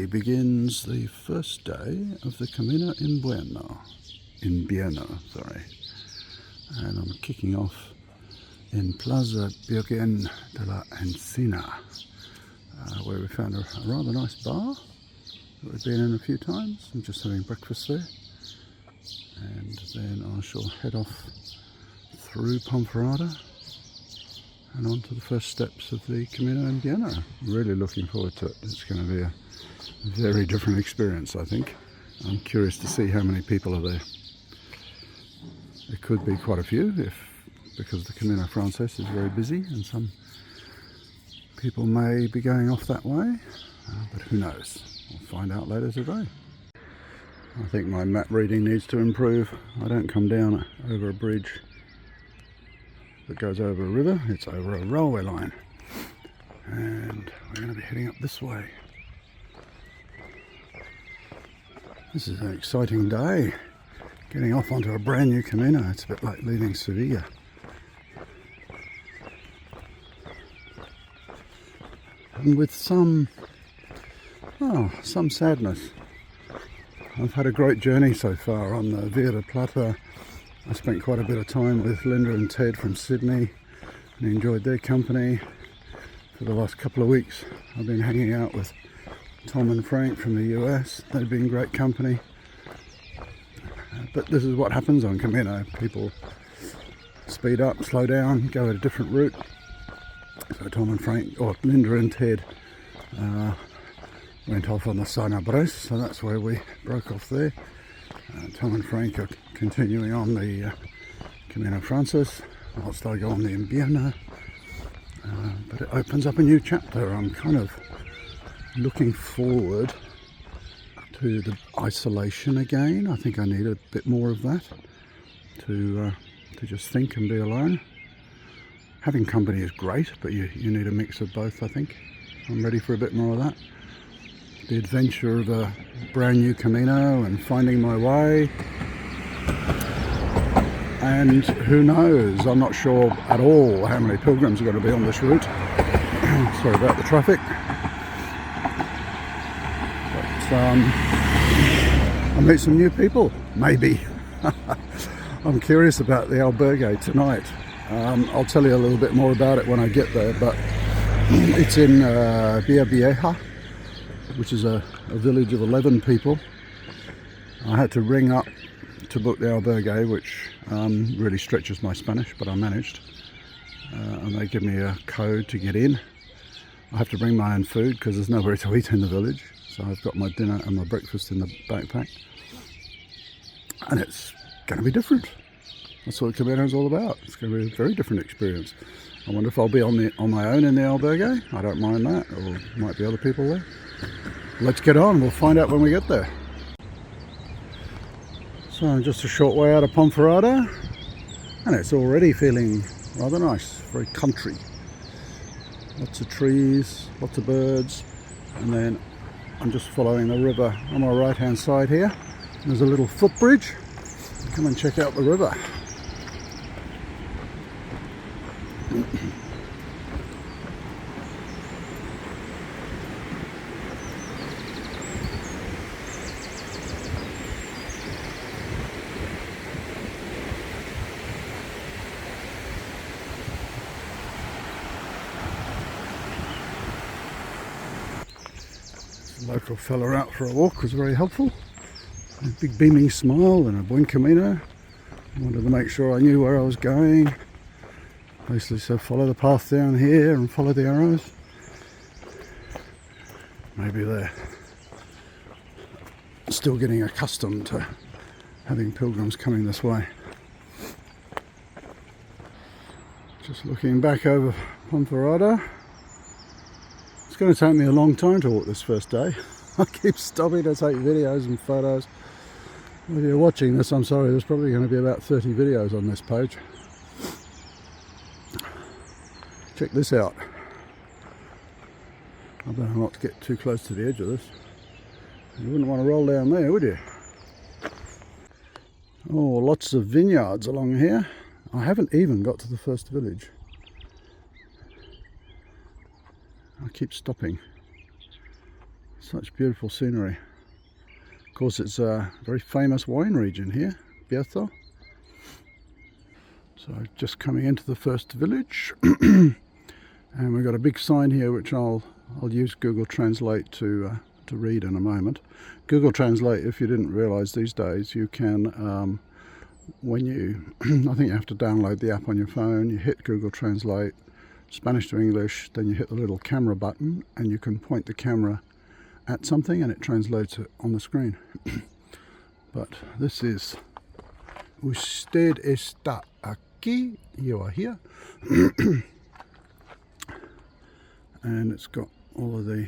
today begins the first day of the Camino Invierno. And I'm kicking off in Plaza Virgen de la Encina, where we found a rather nice bar that we've been in a few times. I'm just having breakfast there, and then I shall head off through Ponferrada and on to the first steps of the Camino Invierno. Really looking forward to it. It's going to be a very different experience, I think. I'm curious to see how many people are there. There could be quite a few, because the Camino Frances is very busy and some people may be going off that way, but who knows? We'll find out later today. I think my map reading needs to improve. I don't come down over a bridge that goes over a river, it's over a railway line. And we're going to be heading up this way. This is an exciting day. Getting off onto a brand new Camino. It's a bit like leaving Sevilla. And with some sadness. I've had a great journey so far on the Via de Plata. I spent quite a bit of time with Linda and Ted from Sydney and enjoyed their company. For the last couple of weeks I've been hanging out with Tom and Frank from the US. They've been great company. But this is what happens on Camino. People speed up, slow down, go at a different route. So Tom and Frank, or Linda and Ted, went off on the Sanabres, so that's where we broke off there. Tom and Frank are continuing on the Camino Frances, whilst I go on the Invierno. But it opens up a new chapter. I'm kind of looking forward to the isolation again. I think I need a bit more of that to just think and be alone. Having company is great, but you need a mix of both, I think. I'm ready for a bit more of that. The adventure of a brand new Camino and finding my way. And who knows, I'm not sure at all how many pilgrims are going to be on this route. Sorry about the traffic. But I'll meet some new people, maybe. I'm curious about the Albergue tonight. I'll tell you a little bit more about it when I get there, but it's in Villavieja, which is a village of 11 people. I had to ring up to book the Albergue, which really stretches my Spanish, but I managed. And they give me a code to get in. I have to bring my own food because there's nowhere to eat in the village. So I've got my dinner and my breakfast in the backpack. And it's going to be different. That's what Camino is all about. It's going to be a very different experience. I wonder if I'll be on my own in the Albergue. I don't mind that, or might be other people there. Let's get on, we'll find out when we get there. So I'm just a short way out of Ponferrada, and it's already feeling rather nice, very country. Lots of trees, lots of birds, and then I'm just following the river on my right hand side here. There's a little footbridge. Come and check out the river. The local fella out for a walk was very helpful. A big beaming smile and a buen camino. I wanted to make sure I knew where I was going. Basically said follow the path down here and follow the arrows. Maybe they're still getting accustomed to having pilgrims coming this way. Just looking back over Ponferrada. It's going to take me a long time to walk this first day. I keep stopping to take videos and photos. If you're watching this, I'm sorry, there's probably going to be about 30 videos on this page. Check this out. I better not get too close to the edge of this. You wouldn't want to roll down there, would you? Oh, lots of vineyards along here. I haven't even got to the first village. I keep stopping. Such beautiful scenery. Of course, it's a very famous wine region here, Bierzo. So just coming into the first village, and we've got a big sign here which I'll use Google Translate to read in a moment. Google Translate, if you didn't realise these days, you can, when you, I think you have to download the app on your phone, you hit Google Translate, Spanish to English, then you hit the little camera button and you can point the camera at something and it translates it on the screen. But this is Usted está aquí, you are here. And it's got all of the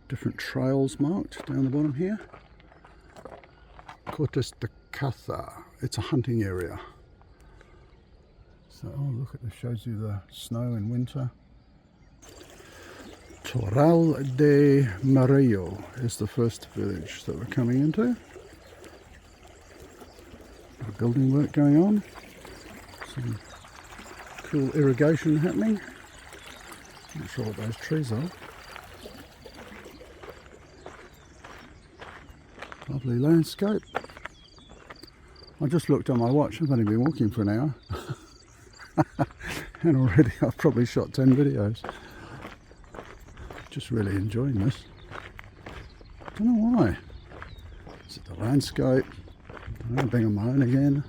different trails marked down the bottom here. Cortes de Caza, it's a hunting area. So, oh look, it shows you the snow in winter. Torral de Marillo is the first village that we're coming into. Got a building work going on. Some cool irrigation happening. Not sure what those trees are. Lovely landscape. I just looked on my watch, I've only been walking for an hour. And already I've probably shot 10 videos. Just really enjoying this. Don't know why. Is it the landscape? I don't know, being on my own again.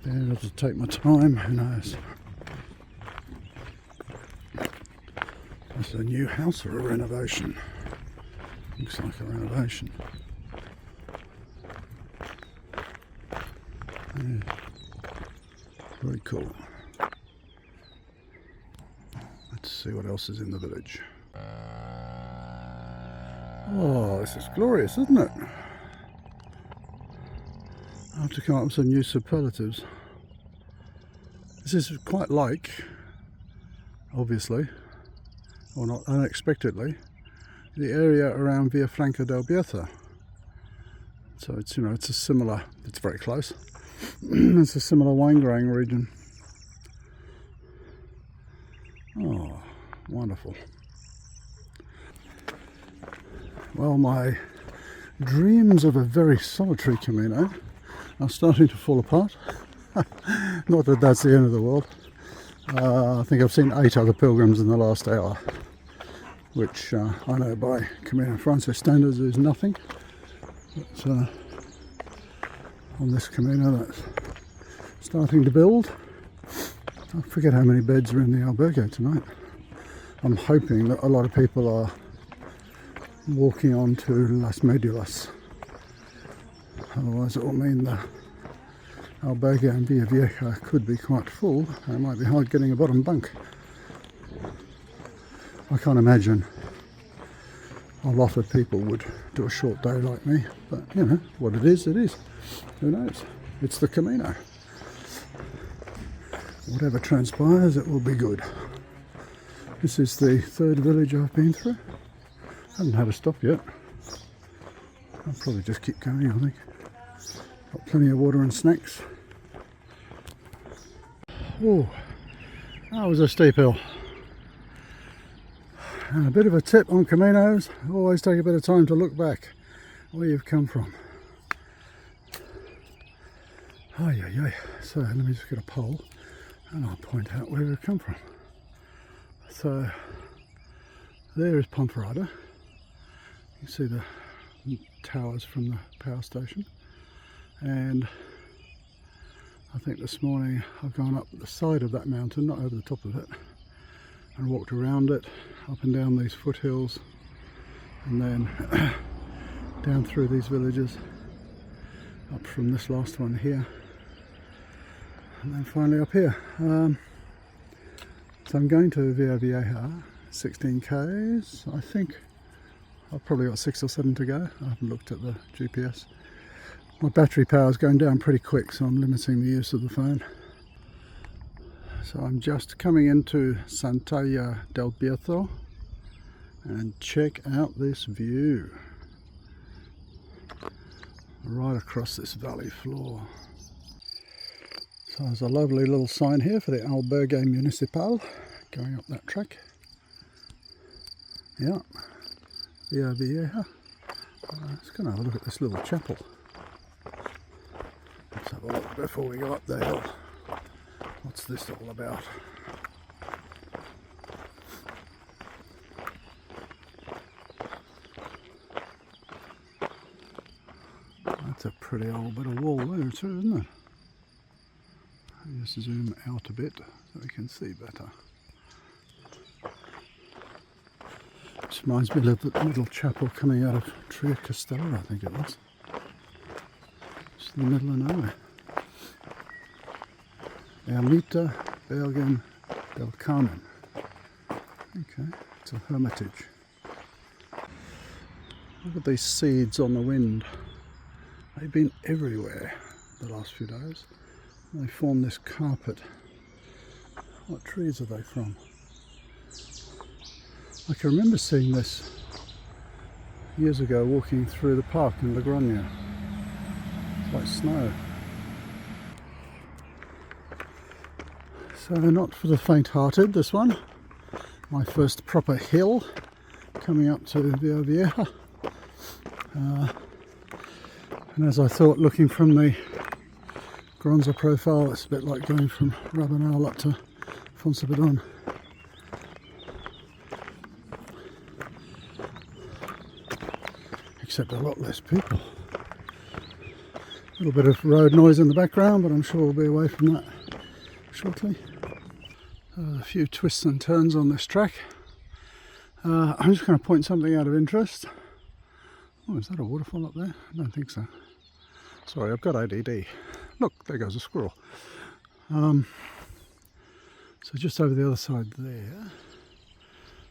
Being able to take my time, who knows. Is it a new house or a renovation? Looks like a renovation. Yeah. Very cool. Let's see what else is in the village. Oh, this is glorious, isn't it? I have to come up with some new superlatives. This is quite like, obviously, or not unexpectedly, the area around Villavieja del Bierzo. So it's, you know, it's a similar, it's very close. It's a similar wine growing region. Oh, wonderful. Well, my dreams of a very solitary Camino are starting to fall apart. Not that that's the end of the world. I think I've seen 8 other pilgrims in the last hour, which I know by Camino Frances standards is nothing. But on this Camino that's starting to build, I forget how many beds are in the Albergue tonight. I'm hoping that a lot of people are walking on to Las Medulas. Otherwise it will mean the Albergue and Villavieja could be quite full and it might be hard getting a bottom bunk. I can't imagine a lot of people would do a short day like me, but you know, what it is, it is. Who knows? It's the Camino. Whatever transpires, it will be good. This is the 3rd village I've been through. Haven't had a stop yet. I'll probably just keep going, I think. Got plenty of water and snacks. Oh, that was a steep hill. And a bit of a tip on Caminos, always take a bit of time to look back where you've come from. Ay, ay, ay. So let me just get a pole and I'll point out where we've come from. So there is Ponferrada. You can see the towers from the power station, and I think this morning I've gone up the side of that mountain, not over the top of it, and walked around it, up and down these foothills, and then down through these villages, up from this last one here, and then finally up here. So I'm going to Villavieja, 16 k's, I think. I've probably got 6 or 7 to go. I haven't looked at the GPS. My battery power is going down pretty quick, so I'm limiting the use of the phone. So I'm just coming into Santalla del Bierzo, and check out this view right across this valley floor. So there's a lovely little sign here for the Albergue Municipal going up that track. Yeah, Villavieja. Let's go and have a look at this little chapel. Let's have a look before we go up the hill. What's this all about? That's a pretty old bit of wall there too, isn't it? I'll just zoom out a bit so we can see better. This reminds me of the little chapel coming out of Compostela, I think it was. It's in the middle of nowhere. Ermita Bergen del Carmen. Okay, it's a hermitage. Look at these seeds on the wind. They've been everywhere the last few days. They form this carpet. What trees are they from? I can remember seeing this years ago walking through the park in Logroño. It's like snow. So not for the faint-hearted, this one. My first proper hill coming up to Villavieja. And as I thought, looking from the Gronza profile, it's a bit like going from Rabanal up to Fontserrabadon. Except a lot less people. A little bit of road noise in the background, but I'm sure we'll be away from that shortly. A few twists and turns on this track. I'm just going to point something out of interest. Oh, is that a waterfall up there? I don't think so. Sorry, I've got ADD. Look, there goes a squirrel. So just over the other side there,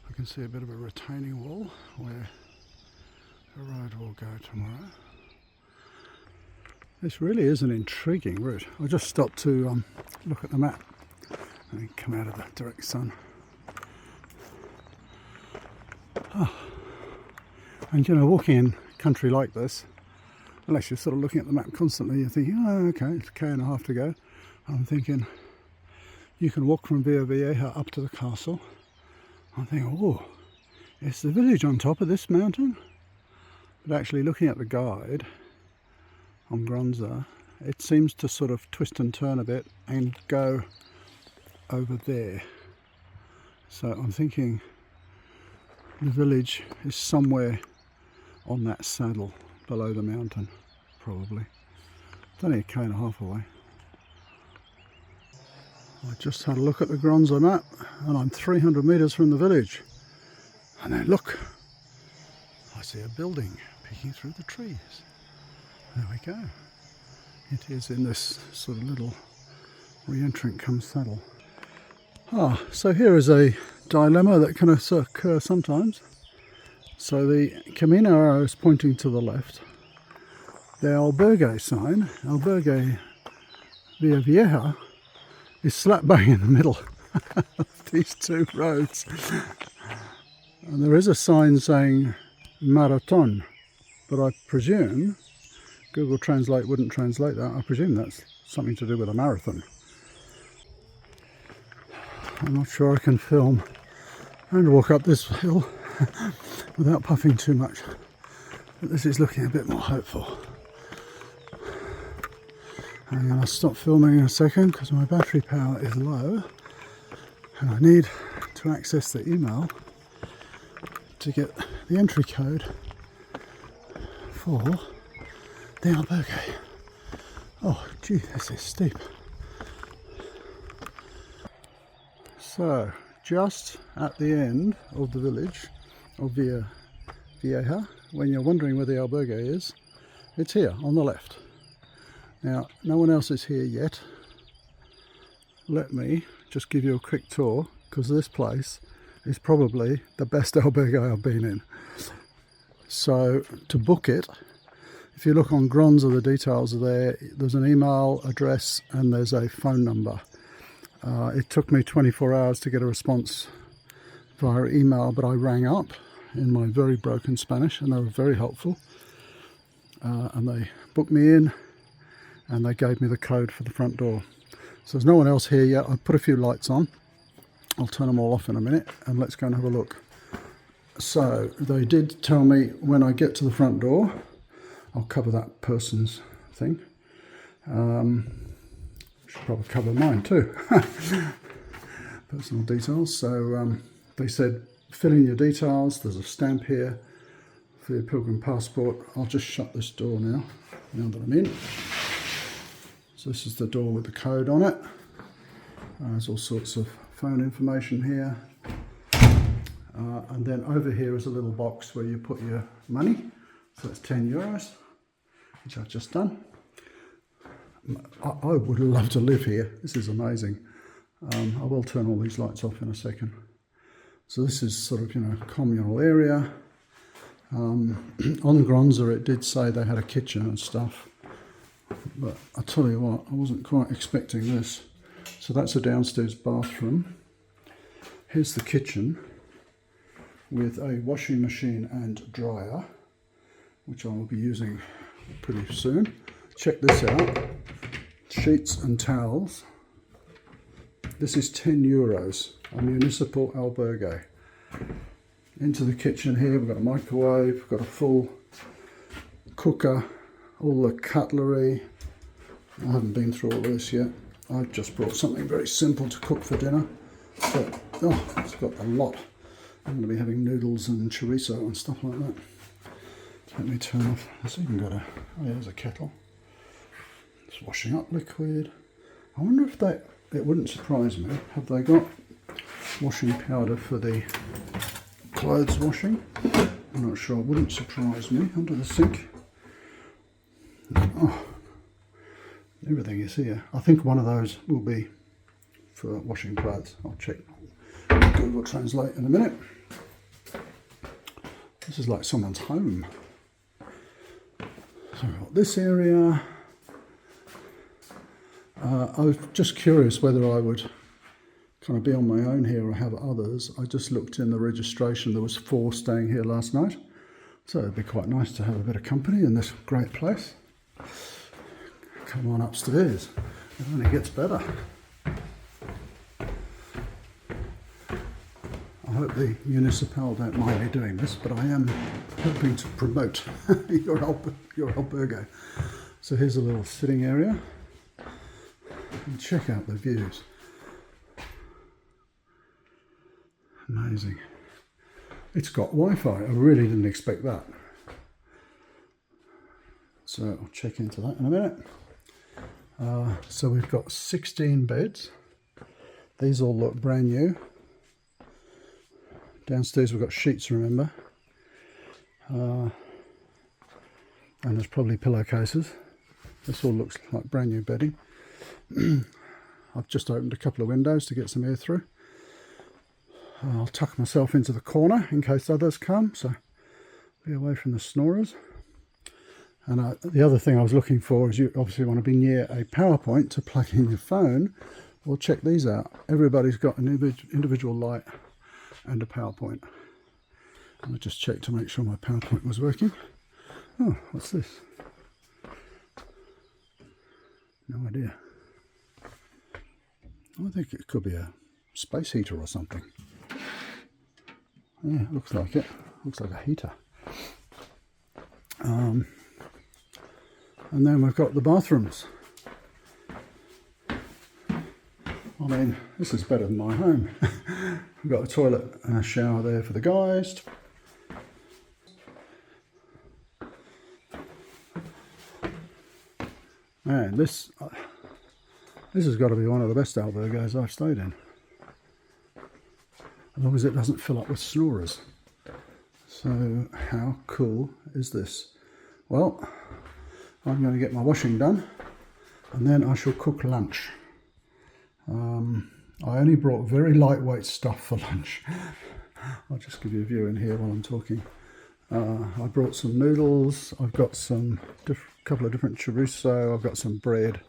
I can see a bit of a retaining wall where the road will go tomorrow. This really is an intriguing route. I just stopped to look at the map and come out of the direct sun. Oh. And you know, walking in country like this, unless you're sort of looking at the map constantly, you're thinking, oh, okay, it's a k.5 to go. I'm thinking, you can walk from Villavieja up to the castle. I'm thinking, oh, is the village on top of this mountain? But actually looking at the guide on Gronza, it seems to sort of twist and turn a bit and go over there. So I'm thinking the village is somewhere on that saddle below the mountain, probably. It's only a k.5 away. I just had a look at the Gronza map and I'm 300 metres from the village. And then look, I see a building peeking through the trees. There we go. It is in this sort of little re-entrant come saddle. So here is a dilemma that can occur sometimes. So the Camino arrow is pointing to the left. The Albergue sign, Albergue Villavieja, is slap bang in the middle of these two roads. And there is a sign saying Marathon, but I presume Google Translate wouldn't translate that. I presume that's something to do with a marathon. I'm not sure I can film and walk up this hill without puffing too much, but this is looking a bit more hopeful. I'm going to stop filming in a second because my battery power is low and I need to access the email to get the entry code for the Albergue. Oh gee, this is steep. So, just at the end of the village of Villavieja, when you're wondering where the Albergue is, it's here on the left. Now, no one else is here yet. Let me just give you a quick tour, because this place is probably the best albergue I've been in. So, to book it, if you look on Gronza, the details are there. There's an email address and there's a phone number. It took me 24 hours to get a response via email, but I rang up in my very broken Spanish and they were very helpful. And they booked me in and they gave me the code for the front door. So there's no one else here yet. I put a few lights on. I'll turn them all off in a minute and let's go and have a look So they did tell me when I get to the front door, I'll cover that person's thing. Should probably cover mine too. Personal details. So they said fill in your details. There's a stamp here for your pilgrim passport. I'll just shut this door now that I'm in. So this is the door with the code on it. There's all sorts of phone information here. And then over here is a little box where you put your money. So it's €10, which I've just done. I would love to live here. This is amazing. I will turn all these lights off in a second. So this is sort of, communal area. On Gronza it did say they had a kitchen and stuff. But I tell you what, I wasn't quite expecting this. So that's a downstairs bathroom. Here's the kitchen with a washing machine and dryer, which I will be using pretty soon. Check this out. Sheets and towels. This is €10, a municipal albergue. Into the kitchen here, we've got a microwave, we've got a full cooker, all the cutlery. I haven't been through all this yet. I've just brought something very simple to cook for dinner. But, it's got a lot. I'm going to be having noodles and chorizo and stuff like that. Let me turn off. It's even got there's a kettle. It's washing up liquid. I wonder if it wouldn't surprise me. Have they got washing powder for the clothes washing? I'm not sure. It wouldn't surprise me. Under the sink. Oh, everything is here. I think one of those will be for washing clothes. I'll check Google Translate in a minute. This is like someone's home. So we've got this area. I was just curious whether I would kind of be on my own here or have others. I just looked in the registration. There was 4 staying here last night. So it'd be quite nice to have a bit of company in this great place. Come on upstairs. It only gets better. I hope the municipal don't mind me doing this, but I am hoping to promote your albergue. So here's a little sitting area. And check out the views. Amazing. It's got Wi-Fi. I really didn't expect that. So I'll check into that in a minute. So we've got 16 beds. These all look brand new. Downstairs we've got sheets, remember. And there's probably pillowcases. This all looks like brand new bedding. I've just opened a couple of windows to get some air through. I'll tuck myself into the corner in case others come, so be away from the snorers. And the other thing I was looking for is you obviously want to be near a power point to plug in your phone. Well, check these out. Everybody's got an individual light and a power point. And I just checked to make sure my power point was working. Oh, what's this? No idea. I think it could be a space heater or something. Yeah, looks like it. Looks like a heater. And then we've got the bathrooms. I mean, this is better than my home. We've got a toilet and a shower there for the guys. Man, this has got to be one of the best albergues I've stayed in. As long as it doesn't fill up with snorers. So how cool is this? Well, I'm going to get my washing done and then I shall cook lunch. I only brought very lightweight stuff for lunch. I'll just give you a view in here while I'm talking. I brought some noodles, I've got some couple of different chorizo, I've got some bread,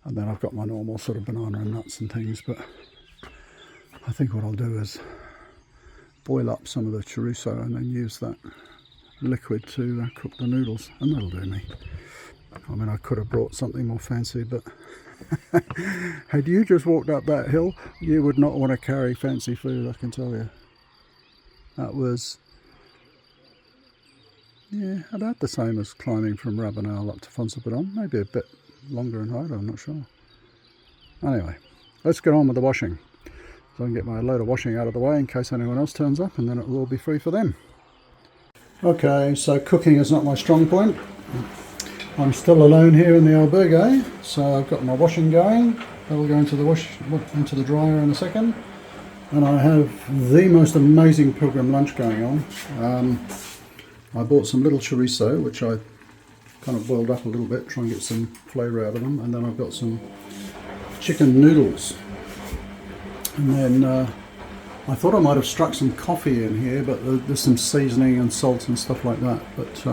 and then I've got my normal sort of banana and nuts and things. But I think what I'll do is boil up some of the chorizo and then use that liquid to cook the noodles, and that'll do me. I mean, I could have brought something more fancy, but had you just walked up that hill, you would not want to carry fancy food, I can tell you. That was Yeah, about the same as climbing from Ravenel up to Fonsapadon. Maybe a bit longer in height, I'm not sure. Anyway, let's get on with the washing. So I can get my load of washing out of the way in case anyone else turns up, and then it will all be free for them. Okay, so cooking is not my strong point. I'm still alone here in the Albergue, so I've got my washing going. That will go into the dryer in a second. And I have the most amazing pilgrim lunch going on. I bought some little chorizo, which I kind of boiled up a little bit, try and get some flavour out of them. And then I've got some chicken noodles. And then I thought I might have struck some coffee in here, but there's some seasoning and salt and stuff like that, but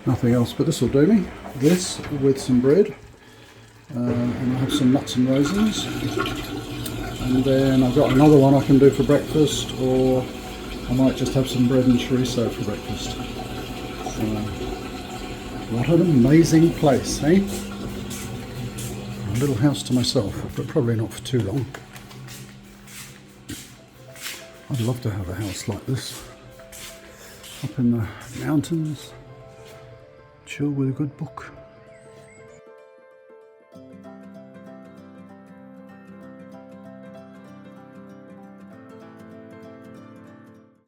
nothing else. But this will do me. This with some bread, and I have some nuts and raisins. And then I've got another one I can do for breakfast, or I might just have some bread and chorizo for breakfast. So, what an amazing place, eh? A little house to myself, but probably not for too long. I'd love to have a house like this, up in the mountains, chill with a good book.